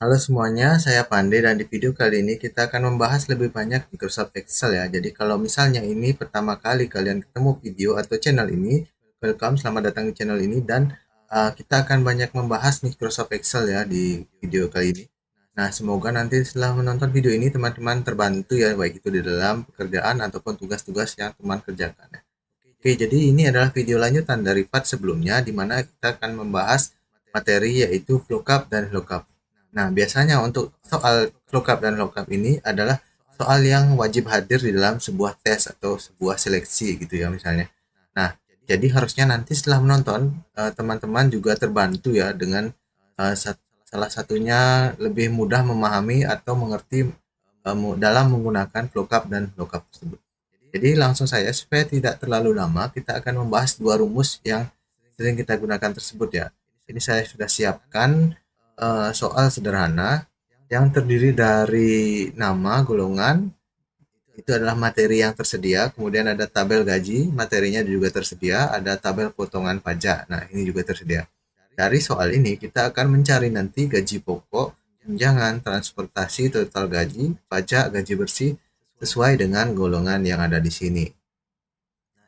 Halo semuanya, saya Pandey dan di video kali ini kita akan membahas lebih banyak Microsoft Excel ya. Jadi kalau misalnya ini pertama kali kalian ketemu video atau channel ini, welcome, selamat datang di channel ini dan kita akan banyak membahas Microsoft Excel ya di video kali ini. Nah, semoga nanti setelah menonton video ini teman-teman terbantu ya, baik itu di dalam pekerjaan ataupun tugas-tugas yang teman kerjakan ya. Oke, jadi ini adalah video lanjutan dari part sebelumnya di mana kita akan membahas materi yaitu VLOOKUP dan LOOKUP. Nah, biasanya untuk soal VLOOKUP dan LOOKUP ini adalah soal yang wajib hadir di dalam sebuah tes atau sebuah seleksi gitu ya misalnya. Nah, jadi harusnya nanti setelah menonton teman-teman juga terbantu ya dengan eh, salah satunya lebih mudah memahami atau mengerti dalam menggunakan VLOOKUP dan LOOKUP tersebut. Jadi langsung saja supaya tidak terlalu lama kita akan membahas dua rumus yang sering kita gunakan tersebut ya. Ini saya sudah siapkan soal sederhana yang terdiri dari nama, golongan, itu adalah materi yang tersedia, kemudian ada tabel gaji, materinya juga tersedia, ada tabel potongan pajak. Nah, ini juga tersedia. Dari soal ini kita akan mencari nanti gaji pokok, tunjangan, transportasi, total gaji, pajak, gaji bersih sesuai dengan golongan yang ada di sini.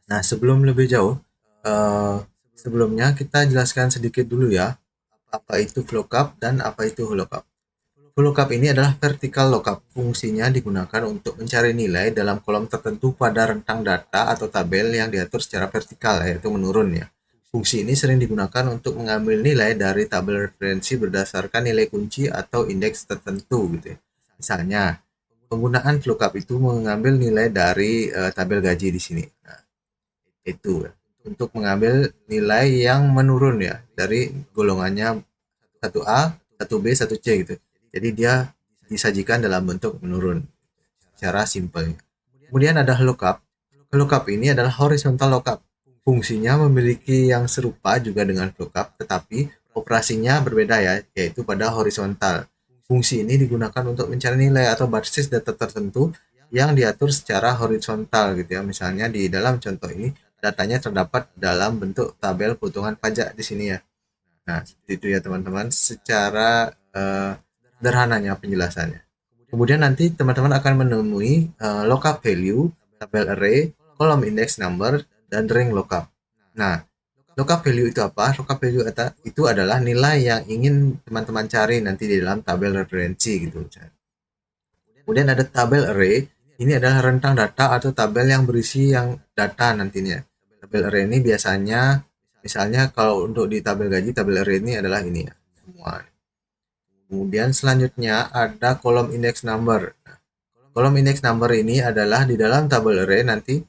Nah, sebelum lebih jauh, eh, sebelumnya kita jelaskan sedikit dulu ya, apa itu VLOOKUP dan apa itu lookup. VLOOKUP ini adalah vertical lookup. Fungsinya digunakan untuk mencari nilai dalam kolom tertentu pada rentang data atau tabel yang diatur secara vertikal, yaitu menurun ya. Fungsi ini sering digunakan untuk mengambil nilai dari tabel referensi berdasarkan nilai kunci atau indeks tertentu gitu ya. Misalnya, penggunaan VLOOKUP itu mengambil nilai dari tabel gaji di sini. Nah, itu ya. Untuk mengambil nilai yang menurun ya dari golongannya 1A, 1B, 1C gitu. Jadi dia disajikan dalam bentuk menurun secara simpelnya. Kemudian ada lookup. Lookup ini adalah horizontal lookup. Fungsinya memiliki yang serupa juga dengan lookup, tetapi operasinya berbeda ya, yaitu pada horizontal. Fungsi ini digunakan untuk mencari nilai atau basis data tertentu yang diatur secara horizontal gitu ya. Misalnya di dalam contoh ini datanya terdapat dalam bentuk tabel potongan pajak di sini ya. Nah, seperti itu ya teman-teman secara sederhananya penjelasannya. Kemudian nanti teman-teman akan menemui lookup value, tabel array, kolom index number, dan ring lookup. Nah, lookup value itu apa? Lookup value itu adalah nilai yang ingin teman-teman cari nanti di dalam tabel referensi gitu. Kemudian ada tabel array, ini adalah rentang data atau tabel yang berisi yang data nantinya. Tabel array ini biasanya, misalnya kalau untuk di tabel gaji, tabel array ini adalah ini ya, semua. Kemudian selanjutnya ada kolom index number. Kolom index number ini adalah di dalam tabel array nanti,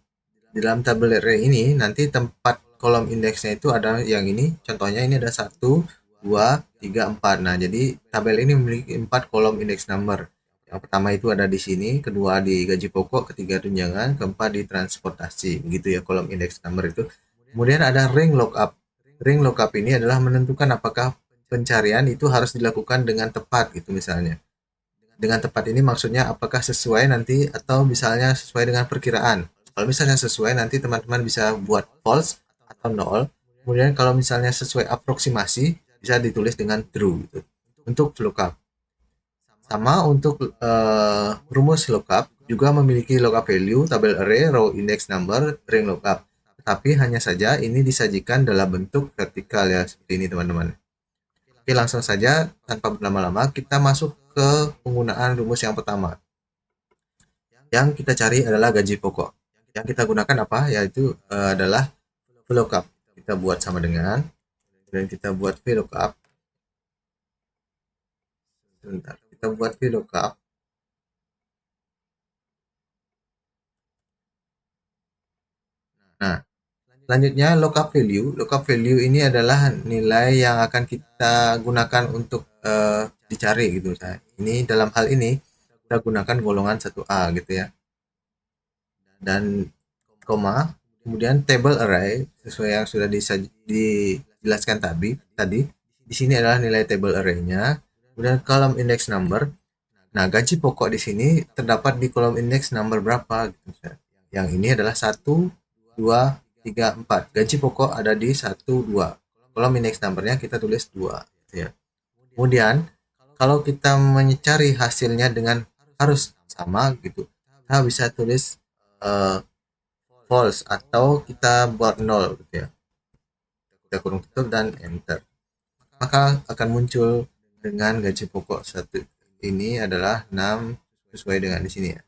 di dalam tabel array ini nanti tempat kolom indeksnya itu ada yang ini, contohnya ini ada 1, 2, 3, 4. Nah, jadi tabel ini memiliki 4 kolom index number. Yang pertama itu ada di sini, kedua di gaji pokok, ketiga tunjangan, keempat di transportasi. Begitu ya kolom index number itu. Kemudian ada ring lookup. Ring lookup ini adalah menentukan apakah pencarian itu harus dilakukan dengan tepat gitu misalnya. Dengan tepat ini maksudnya apakah sesuai nanti atau misalnya sesuai dengan perkiraan. Kalau misalnya sesuai nanti teman-teman bisa buat false atau null. Kemudian kalau misalnya sesuai aproksimasi bisa ditulis dengan true gitu. Untuk lookup. Sama untuk rumus lookup juga memiliki lookup value, tabel array, row index number, ring lookup. Tetapi hanya saja ini disajikan dalam bentuk vertikal ya seperti ini teman-teman. Oke, langsung saja tanpa berlama-lama kita masuk ke penggunaan rumus yang pertama. Yang kita cari adalah gaji pokok. Yang kita gunakan apa? Yaitu adalah VLOOKUP. Kita buat sama dengan dan kita buat VLOOKUP. Sebentar, kita buat VLOOKUP. Nah, selanjutnya lookup value. Lookup value ini adalah nilai yang akan kita gunakan untuk dicari gitu. Nah, ini dalam hal ini kita gunakan golongan 1A gitu ya. Dan koma, kemudian table array sesuai yang sudah dijelaskan tadi. Di sini adalah nilai table array-nya. Kemudian kolom index number. Nah, gaji pokok di sini terdapat di kolom index number berapa gitu. Yang ini adalah 1, 2, 3, 4. Gaji pokok ada di 1, 2. Kolom index number-nya kita tulis 2 gitu ya. Kemudian kalau kita mencari hasilnya dengan harus sama gitu, kita bisa tulis eh, false atau kita buat nol gitu ya. Kita kurung tutup dan enter. Maka akan muncul dengan gaji pokok satu ini adalah 6 sesuai dengan di sini ya.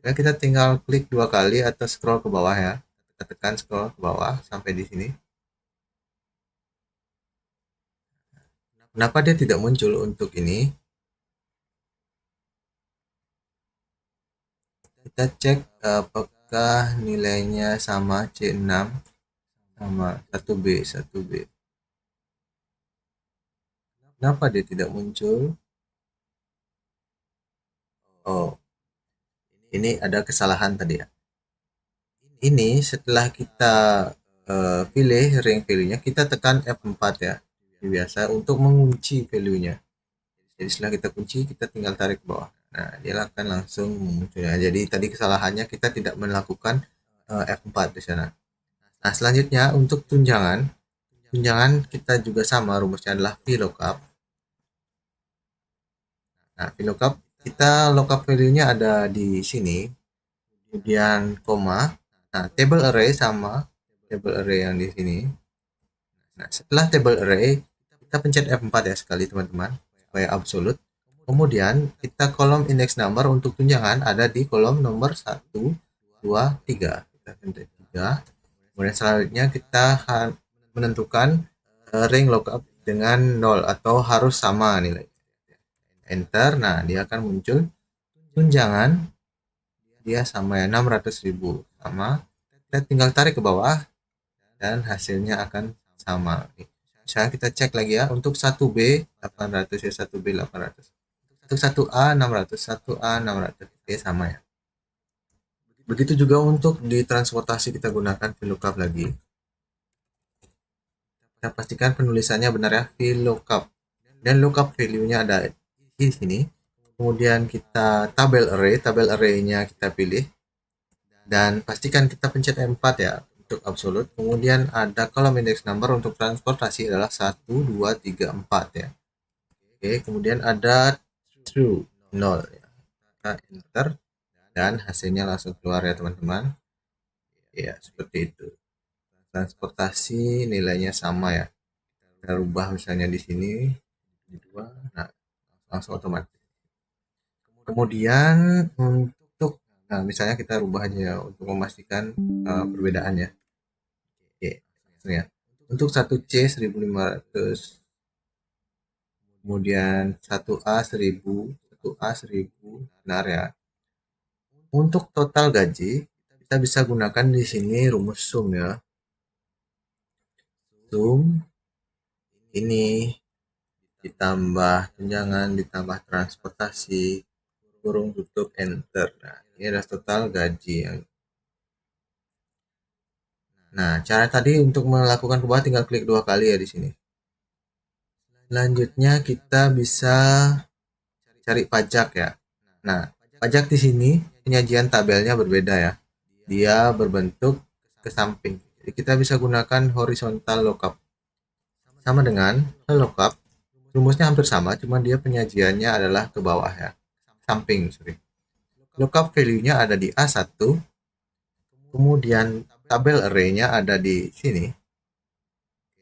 Dan kita tinggal klik 2 kali atau scroll ke bawah ya. Kita tekan scroll ke bawah sampai di sini. Kenapa dia tidak muncul untuk ini? Kita cek apakah nilainya sama C6 sama 1B 1B. Kenapa dia tidak muncul? Oh, ini ada kesalahan tadi ya. Ini setelah kita pilih ring value-nya, kita tekan F4 ya. Biasa untuk mengunci value-nya. Jadi setelah kita kunci, kita tinggal tarik ke bawah. Nah, dia akan langsung muncul ya. Jadi tadi kesalahannya kita tidak melakukan F4 di sana. Nah, selanjutnya untuk tunjangan, tunjangan kita juga sama, rumusnya adalah VLOOKUP. Nah, VLOOKUP kita lookup value-nya ada di sini, kemudian koma. Nah, table array sama table array yang di sini. Nah, setelah table array, kita pencet F4 ya sekali teman-teman, supaya absolute. Kemudian kita kolom index number untuk tunjangan ada di kolom nomor 1, 2, 3. Kita pencet 3. Kemudian selanjutnya kita menentukan ring lookup dengan 0 atau harus sama nilai. Enter, nah dia akan muncul tunjangan dia sama ya 600.000 sama. Kita tinggal tarik ke bawah dan hasilnya akan sama. Misalnya kita cek lagi ya, untuk 1B 800 ya, 1B 800. Untuk 1A 600, 1A 600. Oke, sama ya. Begitu juga untuk di transportasi kita gunakan VLOOKUP lagi. Kita pastikan penulisannya benar ya, VLOOKUP. Dan lookup value-nya ada di sini. Kemudian kita tabel array-nya kita pilih. Dan pastikan kita pencet F4 ya untuk absolute. Kemudian ada kolom index number untuk transportasi adalah 1, 2, 3, 4 ya. Oke, kemudian ada true 0 ya. Kita enter dan hasilnya langsung keluar ya teman-teman. Ya, seperti itu. Transportasi nilainya sama ya. Kita rubah misalnya di sini di 2. Nah, langsung otomatis. Kemudian untuk misalnya kita rubah aja ya untuk memastikan perbedaannya. Oke, ya. Untuk 1C 1500, kemudian 1A 1000, 1A 1000, benar ya. Untuk total gaji kita bisa gunakan di sini rumus sum ya. Sum ini ditambah tunjangan ditambah transportasi kurung tutup enter. Nah, ini adalah total gaji yang. Nah, cara tadi untuk melakukan ke bawah tinggal klik 2 kali ya di sini. Selanjutnya kita bisa cari pajak ya. Nah, pajak di sini penyajian tabelnya berbeda ya. Dia berbentuk ke samping. Jadi kita bisa gunakan horizontal lookup. Sama dengan lookup, rumusnya hampir sama, cuma dia penyajiannya adalah ke bawah ya. Samping, sorry. Lookup value-nya ada di A1, kemudian tabel array-nya ada di sini.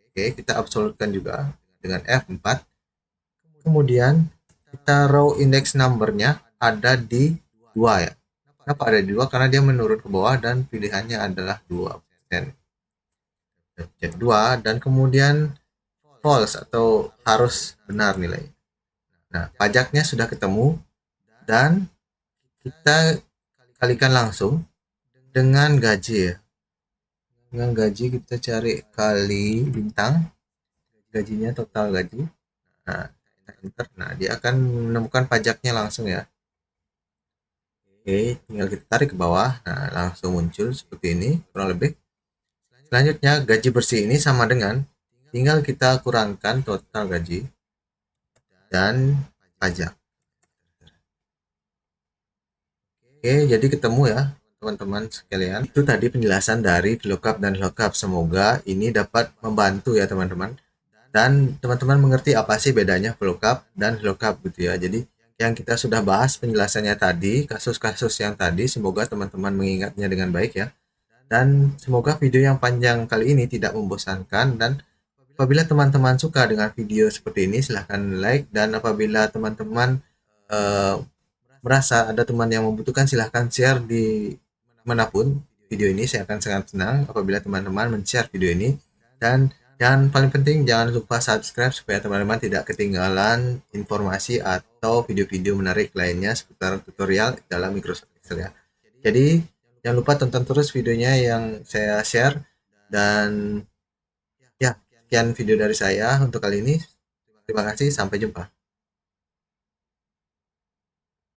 Oke, kita absolutkan juga dengan F4. Kemudian kita row index number-nya ada di 2 ya. Kenapa ada di 2? Karena dia menurun ke bawah dan pilihannya adalah 2%. Cek 2 dan kemudian false atau harus benar nilai. Nah, pajaknya sudah ketemu dan kita kalikan langsung dengan gaji ya. Dengan gaji kita cari kali bintang, gajinya total gaji. Nah, kita enter. Nah, dia akan menemukan pajaknya langsung ya. Oke, tinggal kita tarik ke bawah. Nah, langsung muncul seperti ini kurang lebih. Selanjutnya gaji bersih ini sama dengan tinggal kita kurangkan total gaji dan pajak. Oke, jadi ketemu ya teman-teman sekalian. Itu tadi penjelasan dari VLOOKUP dan lookup. Semoga ini dapat membantu ya teman-teman dan teman-teman mengerti apa sih bedanya VLOOKUP dan VLOOKUP gitu ya. Jadi yang kita sudah bahas penjelasannya tadi, kasus-kasus yang tadi, semoga teman-teman mengingatnya dengan baik ya. Dan semoga video yang panjang kali ini tidak membosankan, dan apabila teman-teman suka dengan video seperti ini silahkan like, dan apabila teman-teman eh, merasa ada teman yang membutuhkan silahkan share di manapun video ini. Saya akan sangat senang apabila teman-teman men-share video ini, dan yang paling penting jangan lupa subscribe supaya teman-teman tidak ketinggalan informasi atau video-video menarik lainnya seputar tutorial dalam Microsoft Excel ya. Jadi jangan lupa tonton terus videonya yang saya share, dan ya, sekian video dari saya untuk kali ini. Terima kasih, sampai jumpa.